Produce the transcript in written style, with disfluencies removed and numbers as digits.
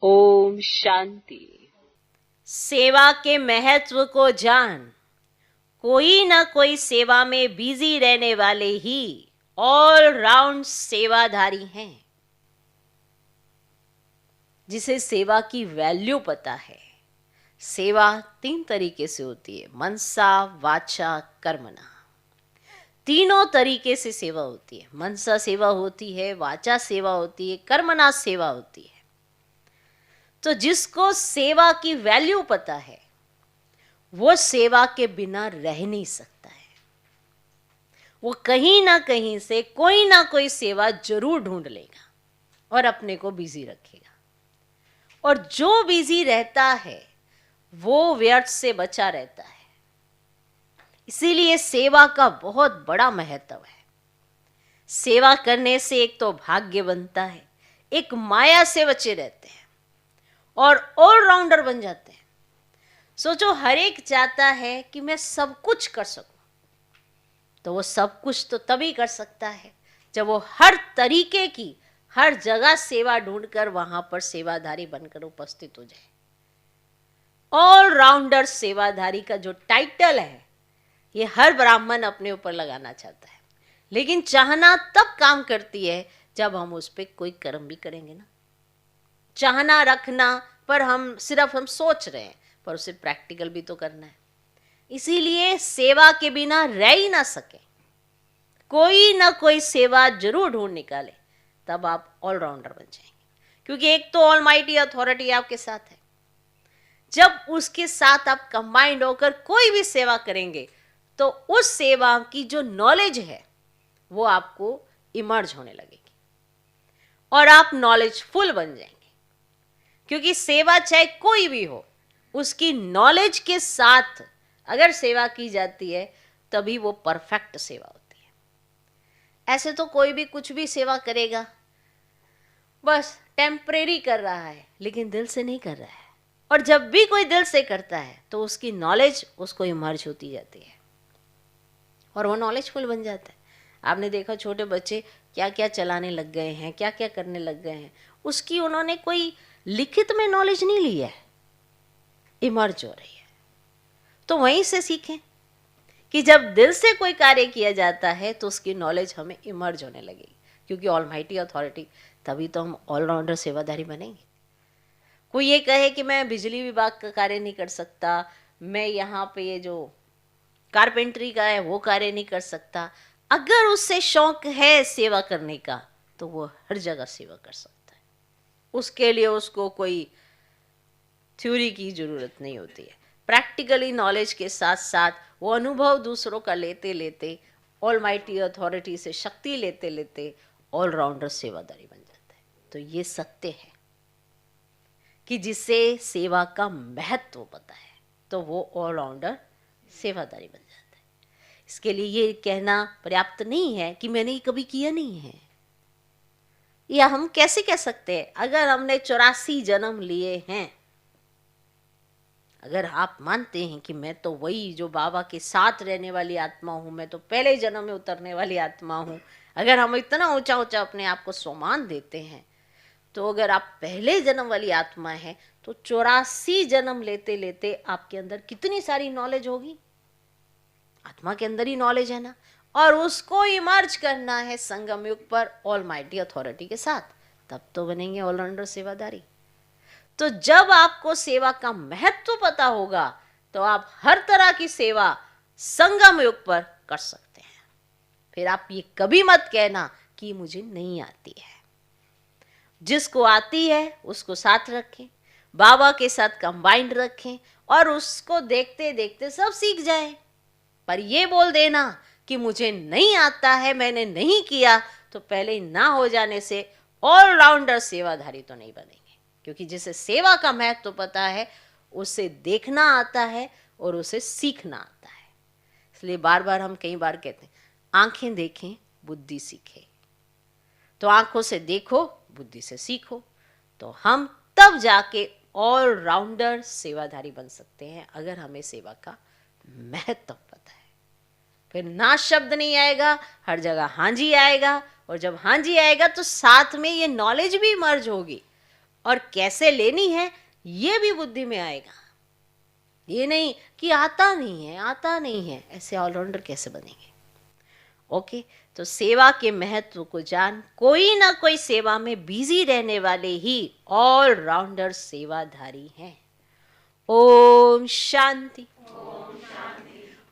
ओम शांति। सेवा के महत्व को जान। कोई न कोई सेवा में बिजी रहने वाले ही ऑल राउंड सेवाधारी हैं। जिसे सेवा की वैल्यू पता है। सेवा 3 तरीके से होती है, मनसा वाचा कर्मणा। तीनों तरीके से सेवा होती है। मनसा सेवा होती है, वाचा सेवा होती है, कर्मणा सेवा होती है। तो जिसको सेवा की वैल्यू पता है वो सेवा के बिना रह नहीं सकता है। वो कहीं ना कहीं से कोई ना कोई सेवा जरूर ढूंढ लेगा और अपने को बिजी रखेगा। और जो बिजी रहता है वो व्यर्थ से बचा रहता है। इसीलिए सेवा का बहुत बड़ा महत्व है। सेवा करने से एक तो भाग्य बनता है, एक माया से बचे रहते हैं और ऑलराउंडर बन जाते हैं। सोचो, हर एक चाहता है कि मैं सब कुछ कर सकूं, तो वो सब कुछ तो तभी कर सकता है जब वो हर तरीके की हर जगह सेवा ढूंढकर वहां पर सेवाधारी बनकर उपस्थित हो जाए। ऑलराउंडर सेवाधारी का जो टाइटल है ये हर ब्राह्मण अपने ऊपर लगाना चाहता है, लेकिन चाहना तब काम करती है जब हम उस पर कोई कर्म भी करेंगे ना। चाहना रखना पर हम सिर्फ सोच रहे हैं, पर उसे प्रैक्टिकल भी तो करना है। इसीलिए सेवा के बिना रह ही ना सके, कोई ना कोई सेवा जरूर ढूंढ निकाले, तब आप ऑलराउंडर बन जाएंगे। क्योंकि एक तो ऑलमाइटी अथॉरिटी आपके साथ है। जब उसके साथ आप कंबाइंड होकर कोई भी सेवा करेंगे तो उस सेवा की जो नॉलेज है वो आपको इमर्ज होने लगेगी और आप नॉलेजफुल बन जाएंगे। क्योंकि सेवा चाहे कोई भी हो, उसकी नॉलेज के साथ अगर सेवा की जाती है तभी वो परफेक्ट सेवा होती है। ऐसे तो कोई भी कुछ भी सेवा करेगा, बस टेम्परेरी कर रहा है लेकिन दिल से नहीं कर रहा है। और जब भी कोई दिल से करता है तो उसकी नॉलेज उसको इमर्ज होती जाती है और वो नॉलेजफुल बन जाता है। आपने देखा छोटे बच्चे क्या क्या चलाने लग गए हैं, क्या क्या करने लग गए हैं, उसकी उन्होंने कोई लिखित में नॉलेज नहीं ली है, इमर्ज हो रही है। तो वहीं से सीखें कि जब दिल से कोई कार्य किया जाता है तो उसकी नॉलेज हमें इमर्ज होने लगेगी। क्योंकि ऑलमाइटी अथॉरिटी, तभी तो हम ऑलराउंडर सेवाधारी बनेंगे। कोई ये कहे कि मैं बिजली विभाग का कार्य नहीं कर सकता, मैं यहाँ पे ये जो कारपेंटरी का है वो कार्य नहीं कर सकता, अगर उससे शौक है सेवा करने का तो वो हर जगह सेवा कर सकता है। उसके लिए उसको कोई थ्योरी की जरूरत नहीं होती है। प्रैक्टिकली नॉलेज के साथ साथ वो अनुभव दूसरों का लेते लेते, ऑलमाइटी अथॉरिटी से शक्ति लेते लेते ऑलराउंडर सेवादारी बन जाता है। तो ये सत्य है कि जिसे सेवा का महत्व पता है तो वो ऑलराउंडर सेवादारी बन जाता है। इसके लिए ये कहना पर्याप्त नहीं है कि मैंने ये कभी किया नहीं है। या हम कैसे कह सकते हैं अगर हमने 84 जन्म लिए हैं। अगर आप मानते हैं कि मैं तो वही जो बाबा के साथ रहने वाली आत्मा हूं, मैं तो पहले जन्म में उतरने वाली आत्मा हूं, अगर हम इतना ऊंचा ऊंचा अपने आप को सम्मान देते हैं, तो अगर आप पहले जन्म वाली आत्मा है तो 84 जन्म लेते लेते आपके अंदर कितनी सारी नॉलेज होगी। आत्मा के अंदर ही नॉलेज है ना, और उसको इमर्ज करना है संगम युग पर ऑलमाइटी अथॉरिटी के साथ, तब तो बनेंगे ऑलराउंडर सेवादारी। तो जब आपको सेवा का महत्व पता होगा तो आप हर तरह की सेवा संगम युग पर कर सकते हैं। फिर आप ये कभी मत कहना कि मुझे नहीं आती है। जिसको आती है उसको साथ रखें, बाबा के साथ कंबाइंड रखें और उसको देखते देखते सब सीख जाएं। पर ये बोल देना कि मुझे नहीं आता है, मैंने नहीं किया, तो पहले ना हो जाने से ऑलराउंडर सेवाधारी तो नहीं बनेंगे। क्योंकि जिसे सेवा का महत्व तो पता है उसे देखना आता है और उसे सीखना आता है। इसलिए बार बार हम कई बार कहते हैं आंखें देखें बुद्धि सीखे। तो आंखों से देखो, बुद्धि से सीखो, तो हम तब जाके ऑलराउंडर सेवाधारी बन सकते हैं अगर हमें सेवा का महत्व पता है। फिर ना शब्द नहीं आएगा, हर जगह हाँ जी आएगा, और जब हाँ जी आएगा तो साथ में ये नॉलेज भी मर्ज होगी और कैसे लेनी है ये भी बुद्धि में आएगा। ये नहीं कि आता नहीं है, ऐसे ऑलराउंडर कैसे बनेंगे। ओके, तो सेवा के महत्व को जान, कोई ना कोई सेवा में बिजी रहने वाले ही ऑलराउंडर सेवाधारी हैं। ओम शांति।